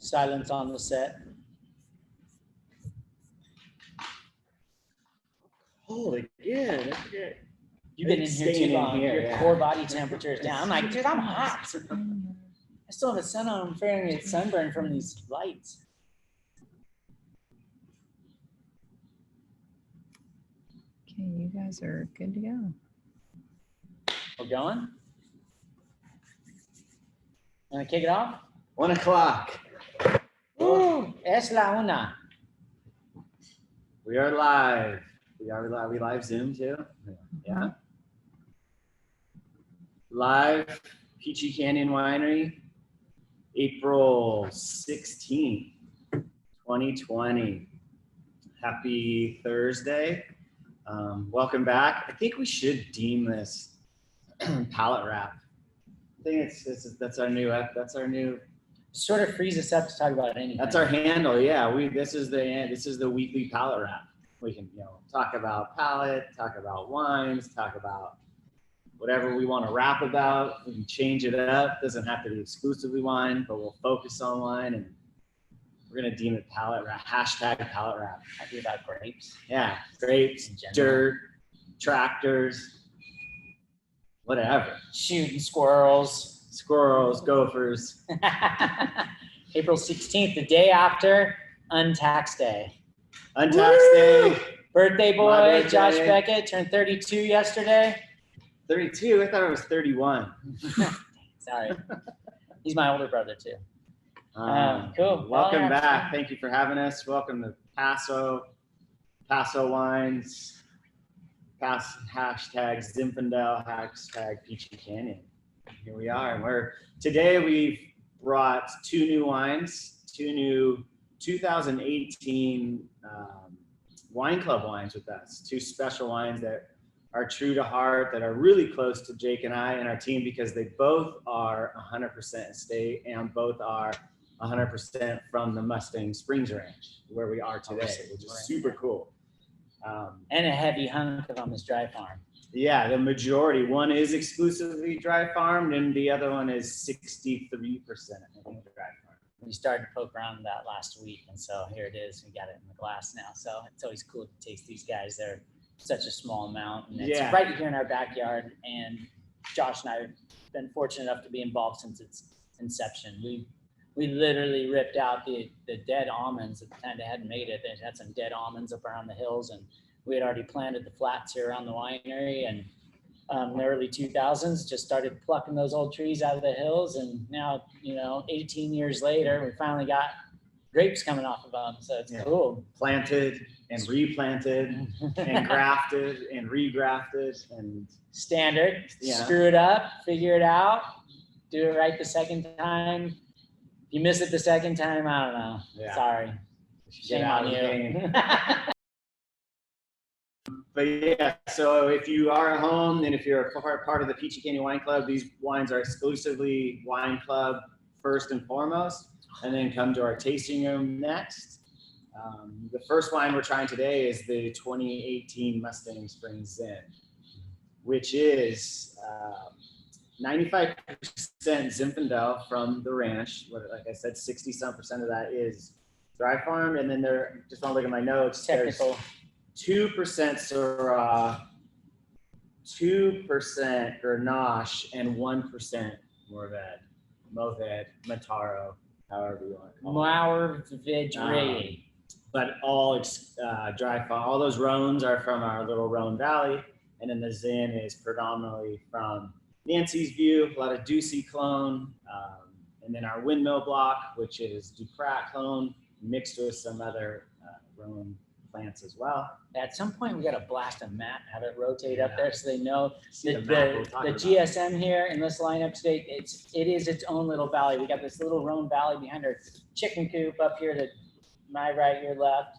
Silence on the set. Holy, yeah, that's good. You've been in here too long. Your yeah. core body temperature is down. I'm like, dude, I'm hot. I still have the sun on. I'm fearing a sunburn from these lights. Okay, you guys are good to go. We're going? Want to kick it off? 1 o'clock. Es la una. We are live. We live Zoom too? Yeah. Live Peachy Canyon Winery, April 16th, 2020. Happy Thursday. Welcome back. I think we should deem this palette wrap. I think that's our new Sort of frees us up to talk about anything. That's our handle. Yeah, this is the weekly palette wrap. We can talk about palette, talk about wines, talk about whatever we want to rap about. We can change it up. Doesn't have to be exclusively wine, but we'll focus on wine, and we're gonna deem it palette wrap. Hashtag palette wrap. Happy about grapes. Yeah, grapes, dirt, tractors, whatever. Shooting squirrels. Squirrels, gophers. April 16th, the day after Untaxed Day. Untaxed Day. Birthday boy, birthday. Josh Beckett, turned 32 yesterday. 32? I thought it was 31. Sorry. He's my older brother too. Cool. Welcome back. Thank you for having us. Welcome to Paso Wines, hashtag Zinfandel, hashtag Peachy Canyon. Here we are. Today we've brought two new wines, two new 2018 wine club wines with us, two special wines that are true to heart, that are really close to Jake and I and our team, because they both are 100% estate and both are 100% from the Mustang Springs Ranch, where we are today, which is super cool. And a heavy hunk on this dry farm. Yeah, the majority. One is exclusively dry farmed, and the other one is 63% dry farmed. We started to poke around that last week, and so here it is. We got it in the glass now. So it's always cool to taste these guys. They're such a small amount, and it's right here in our backyard. And Josh and I have been fortunate enough to be involved since its inception. We literally ripped out the dead almonds at the time they hadn't made it. They had some dead almonds up around the hills, and we had already planted the flats here around the winery. And in the early 2000s, just started plucking those old trees out of the hills. And now, 18 years later, we finally got grapes coming off of them. So it's cool. Planted and replanted and grafted and regrafted and standard. Screw it up, figure it out, do it right the second time. If you miss it the second time, I don't know. Sorry. Shame on you. But yeah, so if you are at home and if you're a part of the Peachy Canyon Wine Club, these wines are exclusively wine club first and foremost, and then come to our tasting room next. The first wine we're trying today is the 2018 Mustang Springs Zinfandel, which is 95% Zinfandel from the ranch. Like I said, 60-some% of that is dry farmed, and then just want to look at my notes. Technical. 2% Syrah, 2% Grenache, and 1% Mourvèdre, Mataro, however you want to call it. Mourvèdre. But all dry farm. All those Rhones are from our little Rhone Valley, and then the Zin is predominantly from Nancy's View, a lot of Ducey clone, and then our Windmill Block, which is Duprat clone, mixed with some other Rhone plants as well. At some point, we got to blast a map, have it rotate up there so they know the GSM here in this lineup today. It is its own little valley. We got this little Rhone Valley behind our chicken coop up here to my right, your left.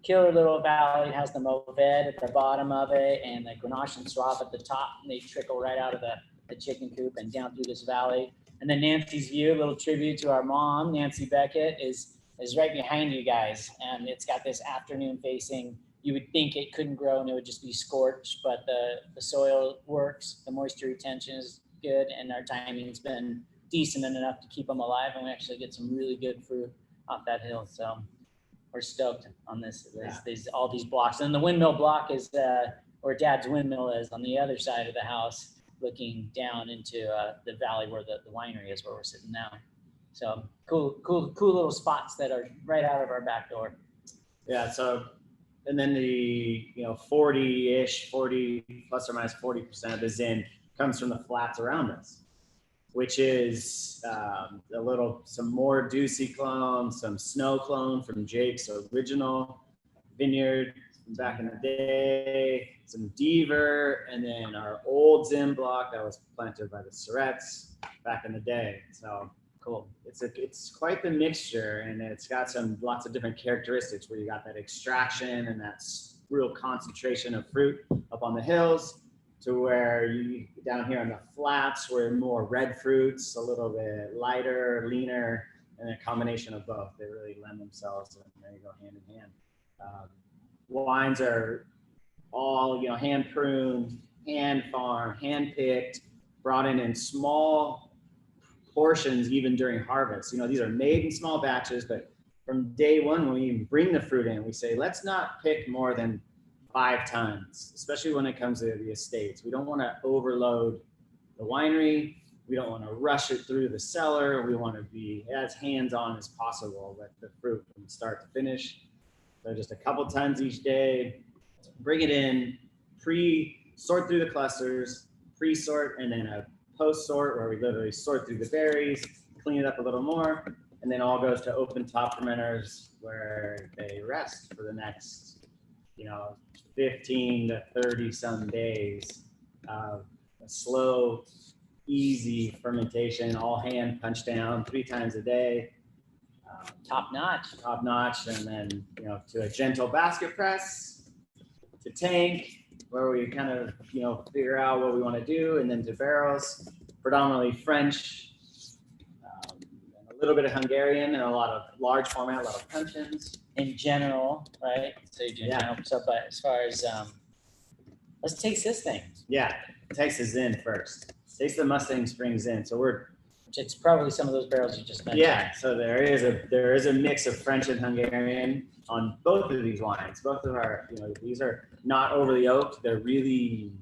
Killer little valley. It has the Mourvèdre at the bottom of it and the Grenache and Syrah at the top. And they trickle right out of the chicken coop and down through this valley. And then Nancy's View, a little tribute to our mom, Nancy Beckett, is right behind you guys. And it's got this afternoon facing. You would think it couldn't grow and it would just be scorched, but the soil works. The moisture retention is good, and our timing's been decent enough to keep them alive, and we actually get some really good fruit off that hill. So we're stoked on this. There's all these blocks, and the windmill block is where Dad's windmill is on the other side of the house, looking down into the valley where the winery is, where we're sitting now. So cool little spots that are right out of our back door. Yeah. So, and then the 40 plus or minus 40% of the Zin comes from the flats around us, which is some more Ducey clone, some snow clone from Jake's original vineyard from back in the day, some Deaver, and then our old Zin block that was planted by the Surrettes back in the day. So cool. It's quite the mixture, and it's got lots of different characteristics where you got that extraction and that real concentration of fruit up on the hills, to where you down here on the flats we're more red fruits, a little bit lighter, leaner, and a combination of both. They really lend themselves, and they go hand in hand. Wines are all hand pruned, hand farmed, hand picked, brought in small portions even during harvest. These are made in small batches, but from day one when we even bring the fruit in, we say let's not pick more than 5 tons, especially when it comes to the estates. We don't want to overload the winery. We don't want to rush it through the cellar. We want to be as hands-on as possible with the fruit from start to finish. So just a couple tons each day, bring it in, sort through the clusters, pre-sort, and then a post-sort where we literally sort through the berries, clean it up a little more, and then all goes to open top fermenters where they rest for the next 15 to 30 some days of a slow, easy fermentation, all hand punched down 3 times a day. Top notch. And then, to a gentle basket press, to tank, where we kind of, figure out what we want to do, and then to barrels, predominantly French, and a little bit of Hungarian, and a lot of large format, a lot of puncheons. In general, right? So you do general. So, but as far as, let's taste this thing. Yeah, taste the Zin first. Taste the Mustang Springs Zin. So it's probably some of those barrels you just mentioned. Yeah, so there is a mix of French and Hungarian on both of these wines. Both of our, these are not overly oaked. They're really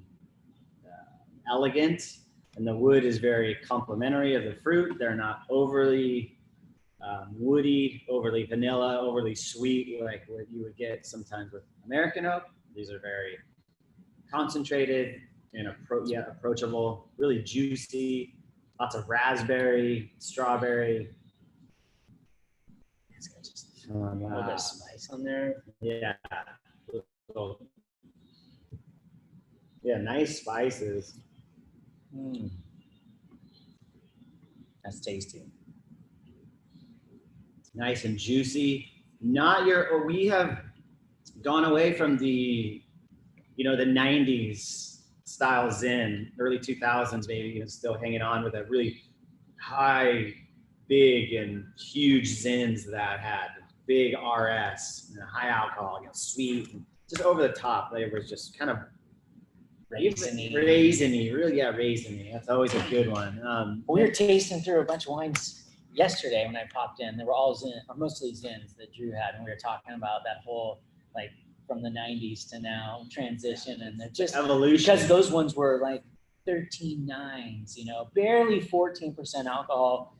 elegant, and the wood is very complementary of the fruit. They're not overly woody, overly vanilla, overly sweet, like what you would get sometimes with American oak. These are very concentrated and approachable, really juicy. Lots of raspberry, strawberry. It's got just a little bit of spice on there. Yeah. Yeah, nice spices. That's tasty. Nice and juicy. We have gone away from the, the 90s style Zin, early 2000s maybe, still hanging on with a really high, big and huge Zins that had big RS and high alcohol, sweet, and just over the top. They were just kind of raisiny, really, raisiny. That's always a good one. We were tasting through a bunch of wines yesterday when I popped in. They were all Zin, or mostly Zins that Drew had, and we were talking about that whole from the 90s to now transition, and they're just evolution, because those ones were like 13.9s, barely 14% alcohol,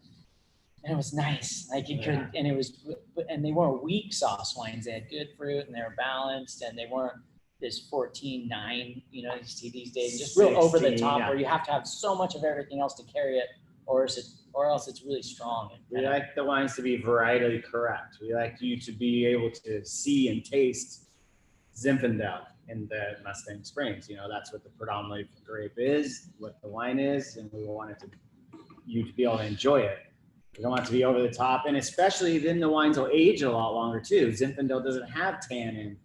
and it was nice. You couldn't, and they weren't weak sauce wines. They had good fruit and they were balanced, and they weren't this 14.9, you see these days, just real over the top, where you have to have so much of everything else to carry it, or else it's really strong. We like the wines to be varietally correct. We like you to be able to see and taste Zinfandel in the Mustang Springs. That's what the predominant grape is, what the wine is, and we want you to be able to enjoy it. We don't want it to be over the top, and especially then the wines will age a lot longer too. Zinfandel doesn't have tannin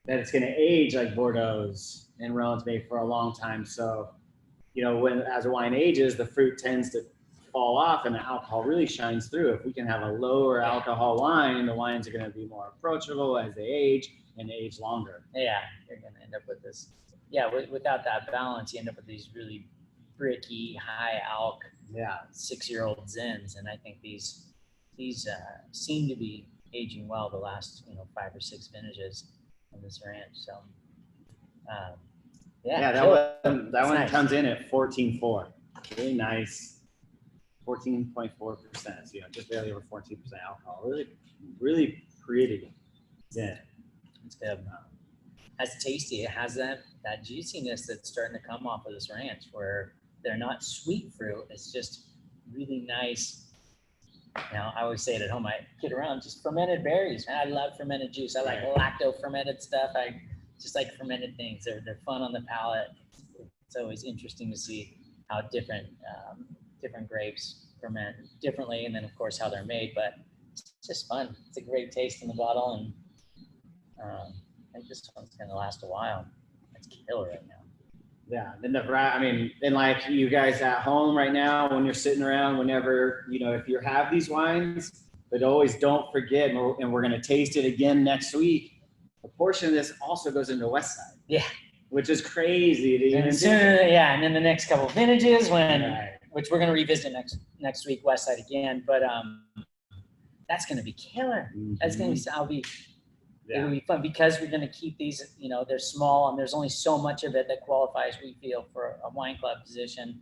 that it's going to age like Bordeaux's and Rhones made for a long time. So, as a wine ages, the fruit tends to fall off and the alcohol really shines through. If we can have a lower alcohol wine, the wines are going to be more approachable as they age and age longer. Yeah, you're going to end up with this. Yeah, without that balance, you end up with these really bricky, high alk, Yeah. 6-year-old Zins, and I think these seem to be aging well the last 5 or 6 vintages on this ranch. So that one nice. comes in at 14.4. Really nice. 14.4%. So, just barely over 14% alcohol. Really, really pretty Zin. It's good. It's tasty. It has that juiciness that's starting to come off of this ranch, where they're not sweet fruit. It's just really nice. I always say it at home. I get around just fermented berries. Man, I love fermented juice. I like lacto fermented stuff. I just like fermented things. They're fun on the palate. It's always interesting to see how different grapes ferment differently, and then of course how they're made. But it's just fun. It's a great taste in the bottle, and I think this one's gonna last a while. It's killer right now. Yeah, and like you guys at home right now, when you're sitting around, whenever, if you have these wines, but always don't forget, and we're going to taste it again next week, a portion of this also goes into West Side. Yeah. Which is crazy to even think. And then the next couple of vintages, which we're going to revisit next week, West Side again, but that's going to be killer. Mm-hmm. That's going to be, it'll be fun because we're going to keep these, they're small and there's only so much of it that qualifies, we feel, for a wine club position.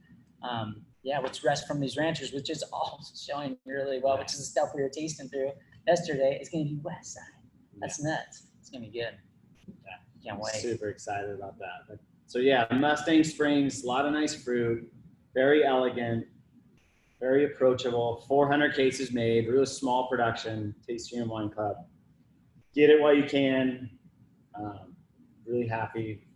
What's rest from these ranchers, which is all showing really well, which is the stuff we were tasting through yesterday. It's going to be West Side. That's nuts. It's going to be good. Yeah, can't wait. Super excited about that. So Mustang Springs, a lot of nice fruit, very elegant, very approachable, 400 cases made, really small production, Tasting Room Wine Club. Get it while you can. Really happy.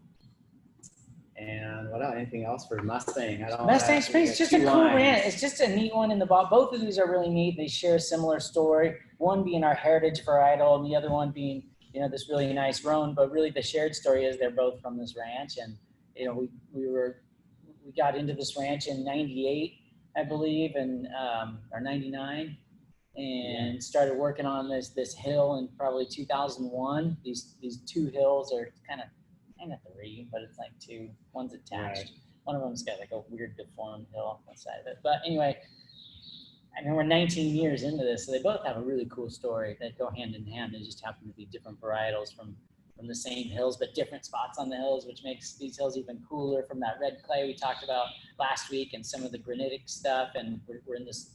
And what else? Anything else for Mustang? Mustang Springs, just a cool ranch. It's just a neat one in the bottle. Both of these are really neat. They share a similar story. One being our heritage varietal, and the other one being, this really nice Rhone. But really, the shared story is they're both from this ranch. And we got into this ranch in '98, I believe, or '99. And started working on this hill in probably 2001. These 2 hills are kind of 3, but it's like 2. One's attached. Right. One of them's got like a weird deformed hill on one side of it. But anyway, we're 19 years into this, so they both have a really cool story that go hand in hand. They just happen to be different varietals from the same hills, but different spots on the hills, which makes these hills even cooler, from that red clay we talked about last week and some of the granitic stuff. And we're in this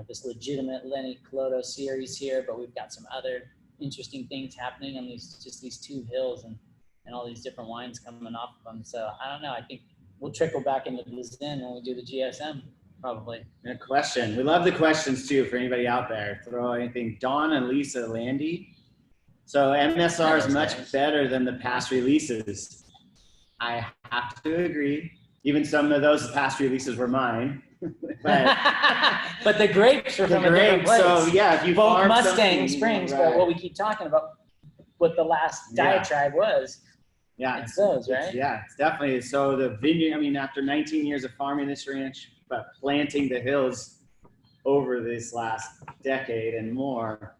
this legitimate Lenny Coloto series here, but we've got some other interesting things happening on these 2 hills and all these different wines coming off of them. So I don't know. I think we'll trickle back into the Zin when we do the GSM, probably. A question. We love the questions too for anybody out there. Throw anything. Dawn and Lisa Landy. So MSR is much better than the past releases. I have to agree. Even some of those past releases were mine. but the grapes are from a different place. So if you both Mustang Springs, but what we keep talking about, what the last diatribe was. Yeah, it's those, right? It's definitely. So the vineyard. After 19 years of farming this ranch, but planting the hills over this last decade and more,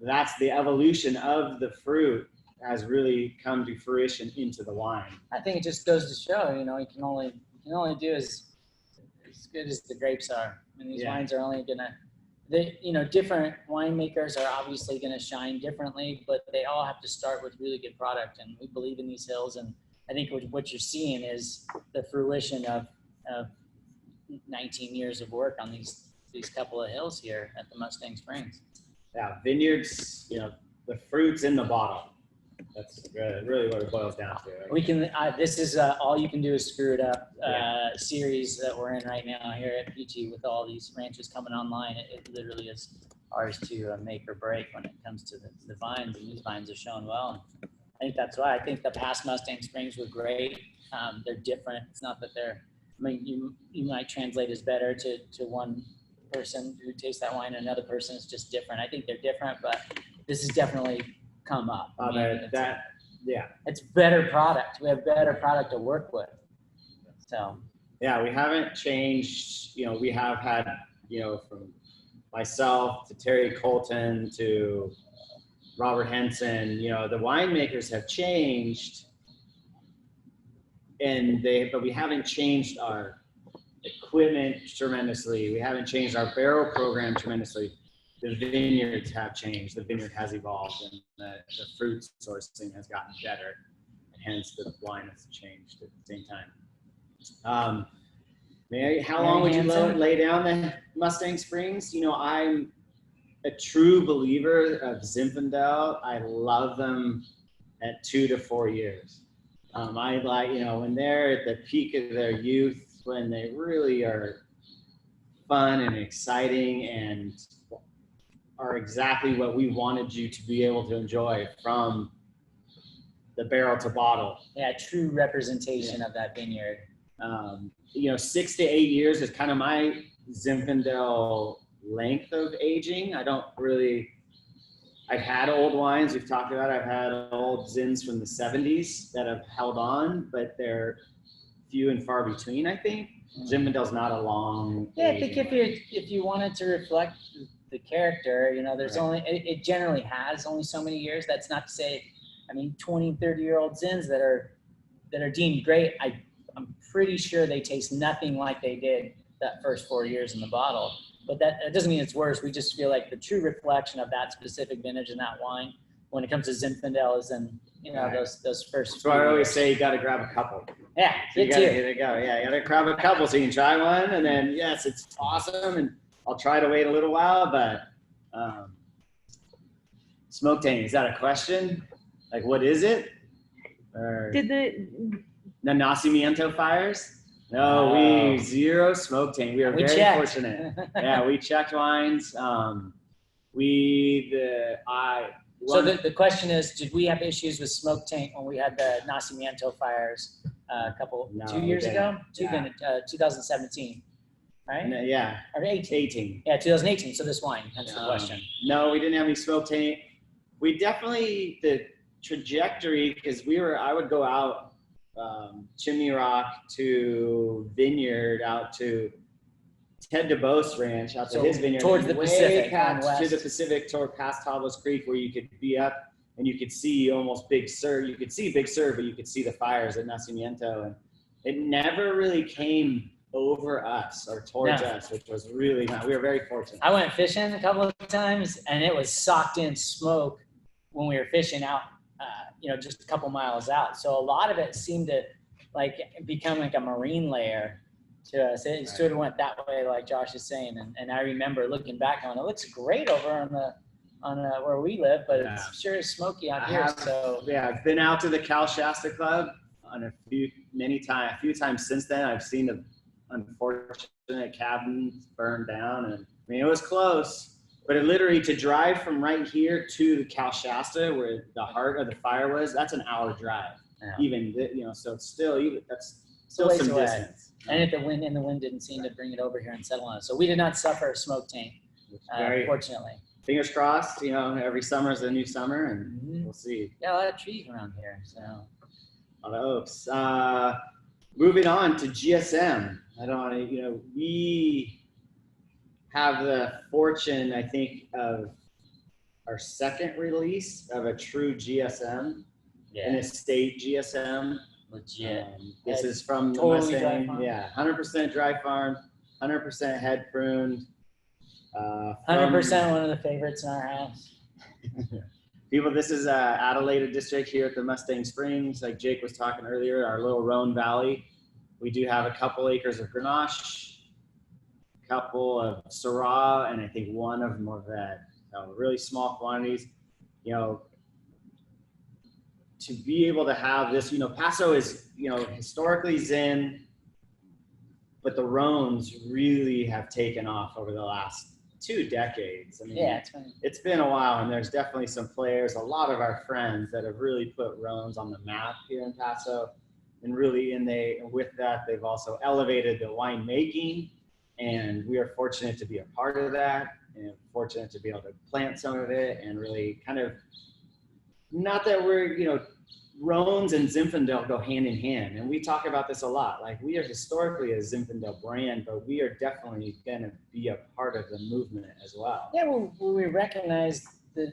that's the evolution of the fruit has really come to fruition into the wine. I think it just goes to show, you can only do as good as the grapes are. These wines are only gonna, different winemakers are obviously gonna shine differently, but they all have to start with really good product. And we believe in these hills. And I think what you're seeing is the fruition of 19 years of work on these couple of hills here at the Mustang Springs. Yeah, vineyards, the fruit's in the bottle. That's really what it boils down to. Right? We can. This is All You Can Do Is Screw It Up series that we're in right now here at Peachy, with all these ranches coming online. It literally is ours to make or break when it comes to the vines, and these vines are showing well. I think that's why. I think the past Mustang Springs were great. They're different. It's not that they're. You might translate as better to one person who tastes that wine, and another person is just different. I think they're different, but this is definitely come up. It's better product. We have better product to work with. So we haven't changed. We have had from myself to Terry Colton to Robert Henson. The winemakers have changed, but we haven't changed our equipment tremendously. We haven't changed our barrel program tremendously. The vineyards have changed. The vineyard has evolved, and the fruit sourcing has gotten better. Hence, the wine has changed at the same time. Mary, how long would you lay down the Mustang Springs? You know, I'm a true believer of Zinfandel. I love them at 2 to 4 years. I like, you know, when they're at the peak of their youth, when they really are fun and exciting and are exactly what we wanted you to be able to enjoy from the barrel to bottle. Yeah, true representation of that vineyard. You know, 6 to 8 years is kind of my Zinfandel length of aging. I've had old wines we've talked about. I've had old Zins from the 70s that have held on, but they're few and far between, I think. Zinfandel's not a long. Yeah, I think if you wanted to reflect the character, you know, there's only, it generally has only so many years. That's not to say, I mean, 20, 30-year-old Zins that are deemed great, I'm pretty sure they taste nothing like they did that first 4 years in the bottle. But that doesn't mean it's worse. We just feel like the true reflection of that specific vintage and that wine, when it comes to Zinfandel, is in, you know, those first. So I always say you got to grab a couple. Yeah, so you gotta go. Yeah, you got to grab a couple so you can try one, and then yes, it's awesome, and I'll try to wait a little while. But smoke taint, is that a question? Like, what is it? Or Did the nacimiento fires? No, zero smoke taint. We are very fortunate. Yeah, we checked wines. So the question is, did we have issues with smoke taint when we had the Nacimiento fires 2 years ago? 2017, right? Yeah. Or 18. 18. Yeah, 2018. So this wine, hence the question. No, we didn't have any smoke taint. We definitely, the trajectory, because I would go out Chimney Rock to Vineyard, out to Ted DeBose Ranch, out to his vineyard, towards the Pacific, to the Pacific, toward past Tablas Creek, where you could be up and you could see almost Big Sur. You could see Big Sur, but you could see the fires at Nacimiento, and it never really came over us or towards us, which was really nice. We were very fortunate. I went fishing a couple of times, and it was socked in smoke when we were fishing out, you know, just a couple miles out. So a lot of it seemed to like become like a marine layer to us. It sort of went that way, like Josh is saying. And I remember looking back on it, looks great over on where we live, but it sure is smoky out here. I've been out to the Cal Shasta Club on a few times since then. I've seen the unfortunate cabins burned down, and I mean, it was close. But it literally, to drive from right here to the Cal Shasta, where the heart of the fire was, that's an hour drive. Yeah. Even, you know, so it's still, that's still some distance. And the wind didn't seem to bring it over here and settle on it. So we did not suffer a smoke taint, fortunately. Fingers crossed, you know, every summer is a new summer, and we'll see. Yeah, a lot of trees around here, so. A lot of oaks. Moving on to GSM. I don't want to, you know, we have the fortune, I think, of our second release of a true GSM, an estate GSM. Legit. This is from the Mustang. 100% dry farm, 100% head pruned. 100% one of the favorites in our house. People, this is Adelaide district here at the Mustang Springs. Like Jake was talking earlier, our little Rhone Valley. We do have a couple acres of Grenache, couple of Syrah, and I think one of Mourvèdre. So really small quantities. You know, to be able to have this, you know, Paso is, you know, historically Zin, but the Rhones really have taken off over the last 2 decades. I mean, it's been a while, and there's definitely some players, a lot of our friends that have really put Rhones on the map here in Paso, and really, with that, they've also elevated the winemaking. And we are fortunate to be a part of that, and fortunate to be able to plant some of it, and really kind of, not that we're, you know, Rhones and Zinfandel go hand in hand. And we talk about this a lot. Like, we are historically a Zinfandel brand, but we are definitely going to be a part of the movement as well. Yeah, well, we recognize the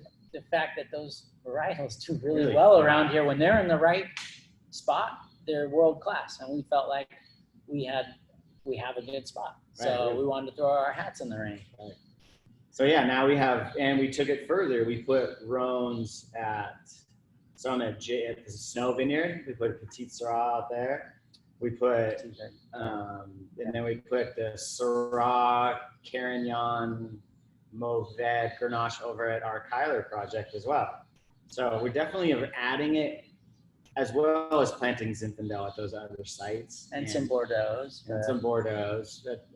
fact that those varietals do really well around here. When they're in the right spot, they're world class. And we felt like we had we have a good spot. Right, So right. we wanted to throw our hats in the ring. So yeah, now we have, and we took it further. We put Rhones at the Snow Vineyard. We put a Petite Syrah out there. We put, and then we put the Syrah, Carignan, Mourvèdre, Grenache over at our Kyler project as well. So we're definitely adding it, as well as planting Zinfandel at those other sites. And some Bordeaux's. And some Bordeaux's. But,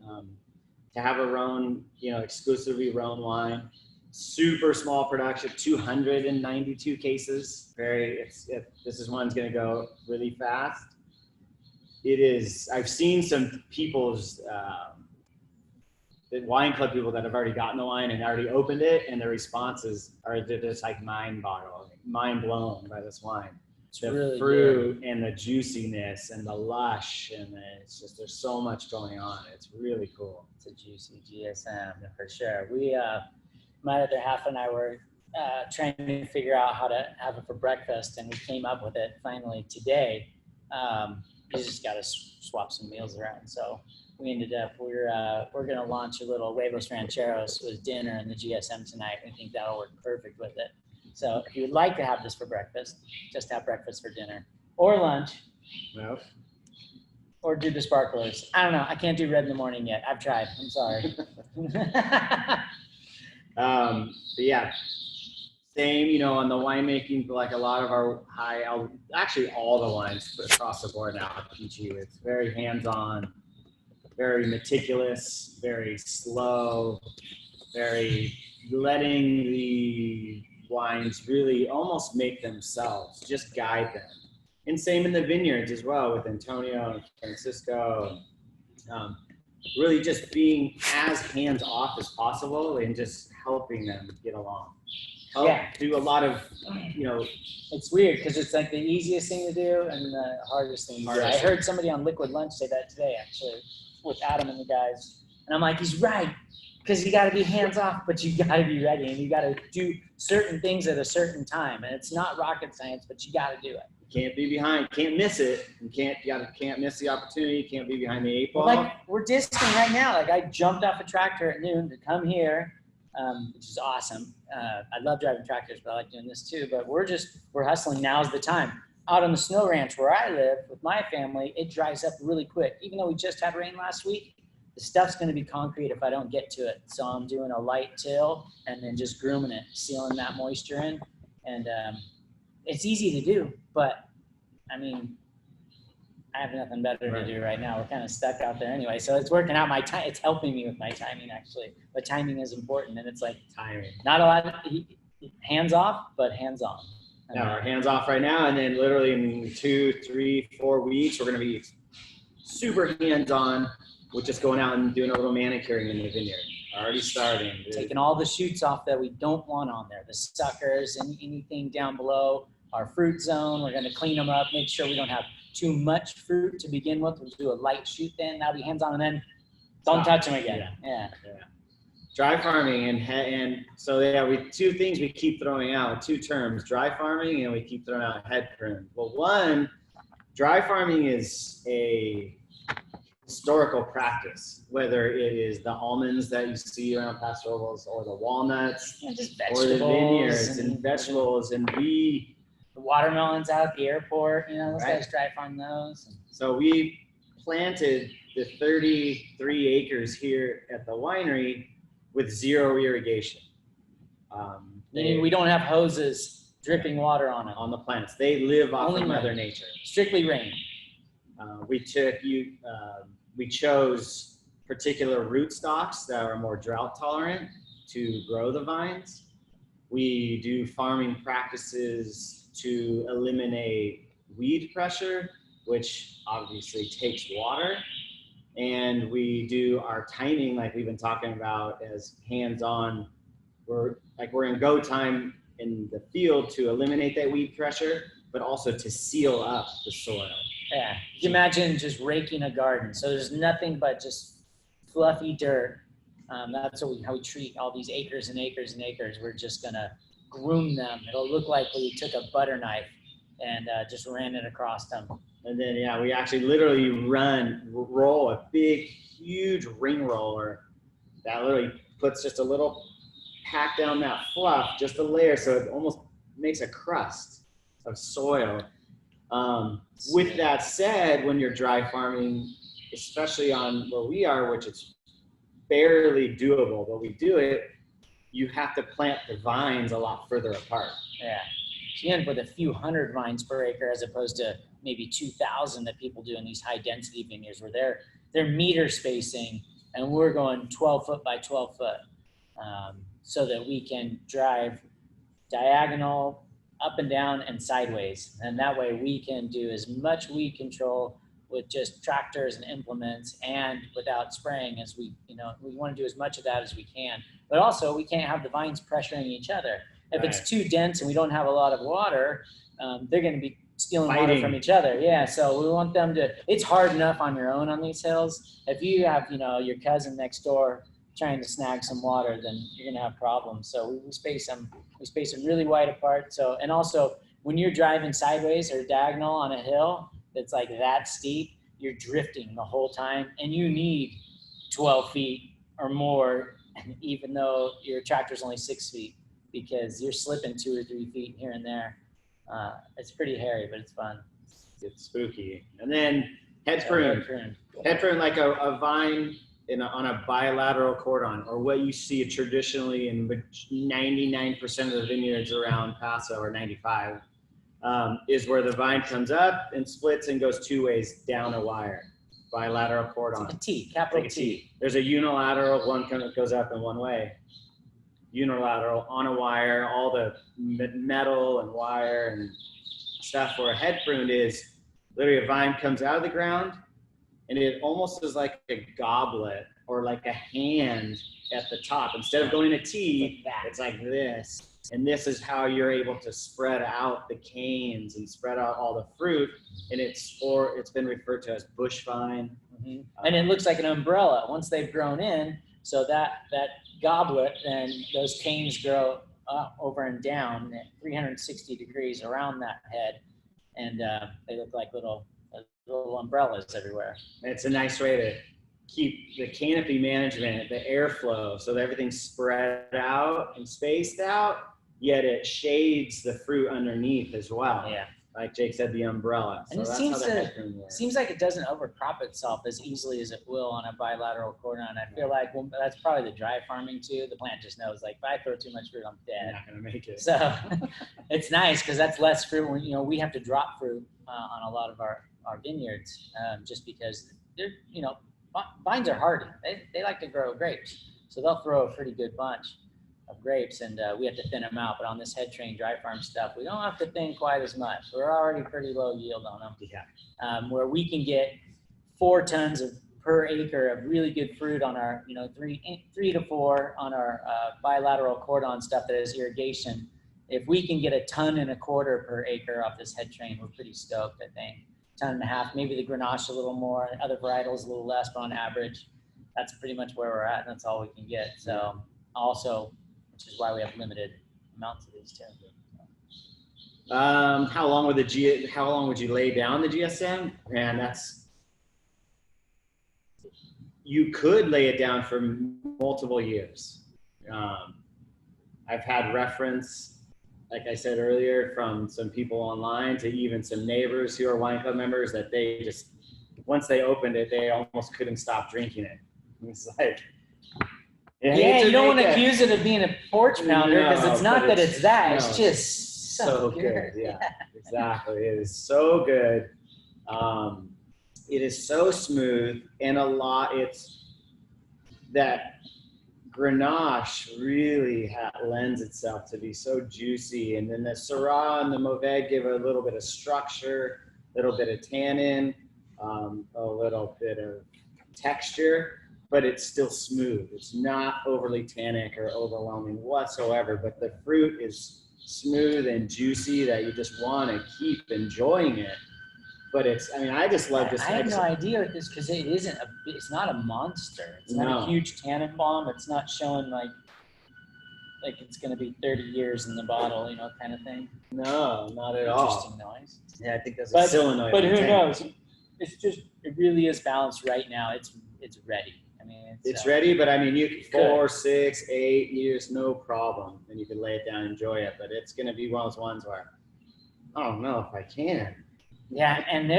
to have a Rhone, exclusively Rhone wine, super small production, 292 cases. This is one's going to go really fast. It is. I've seen some people's the wine club people that have already gotten the wine and already opened it, and their responses are they're just like mind blown by this wine. The really fruit and the juiciness and the lush, and it's just, there's so much going on. It's really cool. It's a juicy GSM for sure. We, my other half and I were trying to figure out how to have it for breakfast, and we came up with it finally today. You just got to swap some meals around. So we ended up, we're going to launch a little huevos rancheros with dinner in the GSM tonight. We think that'll work perfect with it. So if you would like to have this for breakfast, just have breakfast for dinner or lunch. Nope. Or do the sparklers. I don't know. I can't do red in the morning yet. I've tried. I'm sorry. But yeah, same, on the winemaking, like a lot of our actually all the wines across the board now at Peachy, it's very hands-on, very meticulous, very slow, very letting the wines really almost make themselves, just guide them. And same in the vineyards as well with Antonio and Francisco. Really just being as hands-off as possible and just helping them get along. Do a lot of, It's weird because it's like the easiest thing to do and the hardest thing to do. I heard somebody on Liquid Lunch say that today, actually, with Adam and the guys. And I'm like, he's right. Because you got to be hands off, but you got to be ready, and you got to do certain things at a certain time. And it's not rocket science, but you got to do it. You can't be behind. Can't miss it. You can't miss the opportunity. You can't be behind the 8 ball. Like we're distant right now. Like I jumped off a tractor at noon to come here, which is awesome. I love driving tractors, but I like doing this too. But we're hustling. Now's the time. Out on the snow ranch where I live with my family, it dries up really quick. Even though we just had rain last week, the stuff's going to be concrete if I don't get to it. So I'm doing a light till and then just grooming it, sealing that moisture in. And it's easy to do, but I mean, I have nothing better to do right now. We're kind of stuck out there anyway. So it's working out my time. It's helping me with my timing actually, but timing is important. And it's like timing, not a lot of hands off, but hands on. Yeah, our hands off right now. And then literally in 2, 3, 4 weeks, we're going to be super hands on. We're just going out and doing a little manicuring in the vineyard. Already starting. Dude. Taking all the shoots off that we don't want on there. The suckers and anything down below our fruit zone. We're going to clean them up, make sure we don't have too much fruit to begin with. We'll do a light shoot then. That'll be hands on, and then don't touch them again. Yeah. Dry farming and so two things we keep throwing out, 2 terms, dry farming and we keep throwing out head prune. Well, one, dry farming is a historical practice, whether it is the almonds that you see around pastoral ovals or the walnuts or the vineyards and vegetables and the watermelons out at the airport, those guys dry farm those. So we planted the 33 acres here at the winery with 0 irrigation. Meaning we don't have hoses dripping water on them. On the plants. They live off of Mother Nature. Strictly rain. We chose particular rootstocks that are more drought tolerant to grow the vines. We do farming practices to eliminate weed pressure, which obviously takes water. And we do our timing, like we've been talking about, as hands-on. We're in go time in the field to eliminate that weed pressure, but also to seal up the soil. Yeah, you can imagine just raking a garden. So there's nothing but just fluffy dirt. That's how we treat all these acres and acres and acres. We're just gonna groom them. It'll look like we took a butter knife and just ran it across them. And then, yeah, we actually literally roll a big, huge ring roller that literally puts just a little pack down that fluff, just a layer, so it almost makes a crust of soil. With that said, when you're dry farming, especially on where we are, which it's barely doable, but we do it, you have to plant the vines a lot further apart. Yeah. So you end up with a few hundred vines per acre as opposed to maybe 2,000 that people do in these high density vineyards where they're meter spacing and we're going 12 foot by 12 foot so that we can drive diagonal, up and down, and sideways. And that way we can do as much weed control with just tractors and implements and without spraying as we want to do as much of that as we can. But also we can't have the vines pressuring each other. If it's too dense and we don't have a lot of water, they're going to be stealing water from each other. Yeah, so we want them to, it's hard enough on your own on these hills. If you have, your cousin next door trying to snag some water, then you're going to have problems. So we space them really wide apart. So, and also when you're driving sideways or diagonal on a hill that's like that steep, you're drifting the whole time and you need 12 feet or more, even though your tractor's only 6 feet, because you're slipping 2 or 3 feet here and there. It's pretty hairy, but it's fun. It's spooky. And then head prune. Head prune like a vine on a bilateral cordon, or what you see traditionally in 99% of the vineyards around Paso, or 95, is where the vine comes up and splits and goes 2 ways down a wire. Bilateral cordon. It's like a T, capital T. There's a unilateral, one goes up in one way. Unilateral on a wire, all the metal and wire and stuff. Where a head prune is literally a vine comes out of the ground and it almost is like a goblet or like a hand at the top. Instead of going a T, it's like this. And this is how you're able to spread out the canes and spread out all the fruit. And it's been referred to as bush vine. Mm-hmm. And it looks like an umbrella once they've grown in. So that goblet and those canes grow up, over and down at 360 degrees around that head. And they look like little umbrellas everywhere. It's a nice way to keep the canopy management, the airflow, so that everything's spread out and spaced out, yet it shades the fruit underneath as well. Yeah. Like Jake said, the umbrella. And so it seems like it doesn't overcrop itself as easily as it will on a bilateral cordon. I feel like that's probably the dry farming too. The plant just knows, like, if I throw too much fruit, I'm dead. I'm not gonna make it. So it's nice because that's less fruit. We have to drop fruit on a lot of our vineyards just because they're, vines are hardy. They like to grow grapes, so they'll throw a pretty good bunch of grapes, and we have to thin them out. But on this head train dry farm stuff, we don't have to thin quite as much. We're already pretty low yield on them. Yeah. Where we can get 4 tons per acre of really good fruit on our, 3 to 4 on our bilateral cordon stuff that is irrigation. If we can get 1.25 tons per acre off this head train, we're pretty stoked. I think 1.5 tons, maybe the Grenache a little more, other varietals a little less, but on average, that's pretty much where we're at. And that's all we can get. So also, which is why we have limited amounts of these too. How long would you lay down the GSM? Man, you could lay it down for multiple years. I've had reference, like I said earlier, from some people online to even some neighbors who are wine club members that they just, once they opened it, they almost couldn't stop drinking it. It's like, yeah, you don't want to accuse it of being a porch pounder because it's not that it's that. It's just so good. Yeah, exactly. It is so good. It is so smooth, and it's that Grenache really lends itself to be so juicy, and then the Syrah and the Mourvedre give a little bit of structure, a little bit of tannin, a little bit of texture. But it's still smooth. It's not overly tannic or overwhelming whatsoever, but the fruit is smooth and juicy that you just want to keep enjoying it. But I just love this. I have no idea with this because it's not a monster. It's not a huge tannin bomb. It's not showing like like it's going to be 30 years in the bottle, you know, kind of thing. No, not at all. Interesting noise. Yeah, I think that's a But, solenoid. but in the who tank. knows? It's just, it really is balanced right now. It's ready. I mean, It's ready, but I mean, you can Good. 4, 6, 8 years, no problem, and you can lay it down and enjoy it. But it's going to be one of those ones where I don't know if I can. Yeah, and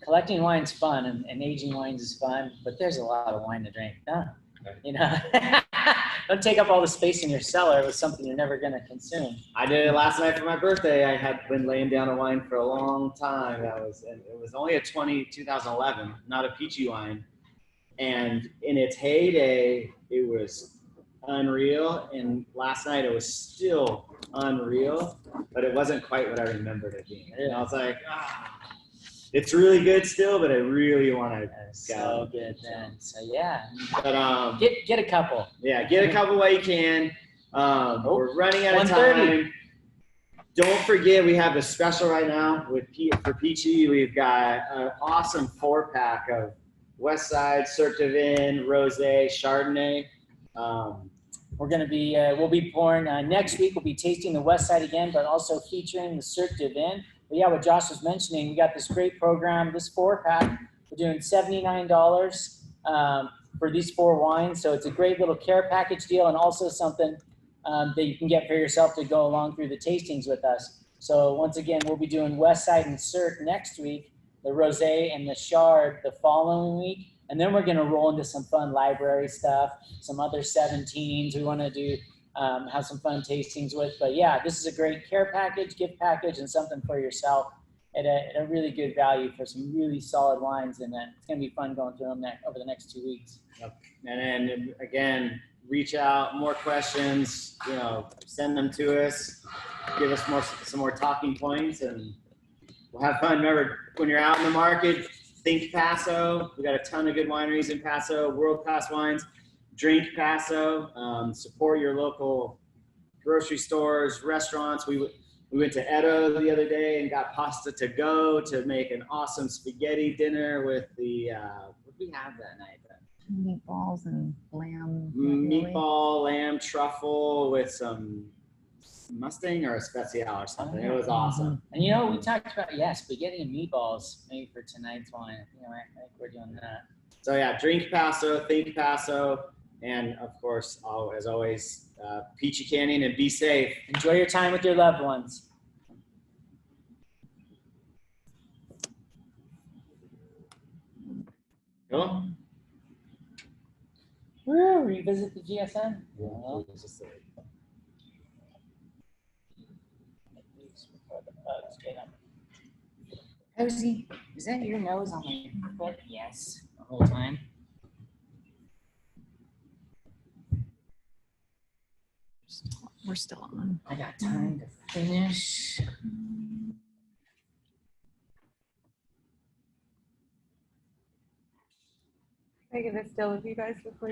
collecting wine's fun and aging wines is fun, but there's a lot of wine to drink. No, you know, don't take up all the space in your cellar with something you're never going to consume. I did it last night for my birthday. I had been laying down a wine for a long time. And it was only a 2011, not a peachy wine. And in its heyday, it was unreal. And last night it was still unreal, but it wasn't quite what I remembered it being. And I was like, it's really good still, but I really want to So good then. So yeah, but get a couple. Yeah, get a couple while you can. We're running out of 1:30. time. Don't forget, we have a special right now for Peachy. We've got an awesome 4-pack of West Side, Cirque de Vin, Rosé, Chardonnay. We're going to be, we'll be pouring, next week we'll be tasting the West Side again, but also featuring the Cirque de Vin. But yeah, what Josh was mentioning, we got this great program, this 4-pack, we're doing $79 for these 4 wines. So it's a great little care package deal and also something that you can get for yourself to go along through the tastings with us. So once again, we'll be doing West Side and Cirque next week, the Rosé and the Chard the following week. And then we're going to roll into some fun library stuff, some other 17s we want to do, have some fun tastings with. But yeah, this is a great care package, gift package, and something for yourself at a really good value for some really solid wines. And it's going to be fun going through them over the next 2 weeks. Yep. And then again, reach out, more questions, you know, send them to us, give us some more talking points, and we'll have fun. Remember, when you're out in the market, think Paso. We got a ton of good wineries in Paso, world-class wines. Drink Paso. Support your local grocery stores, restaurants. We went to Edo the other day and got pasta to go to make an awesome spaghetti dinner with the what did we have that night? Meatballs and lamb. Meatball, lamb, truffle with some Mustang or a Special or something. It was awesome. And you know, we talked about, spaghetti and meatballs maybe for tonight's wine. I think we're doing that. So yeah, drink Paso, think Paso, and of course, as always, Peachy Canyon, and be safe. Enjoy your time with your loved ones. Cool. Woo, revisit the GSM. Cozy, is that your nose on my foot? Yes, the whole time. We're still on. I got time to finish. Megan is still with you guys before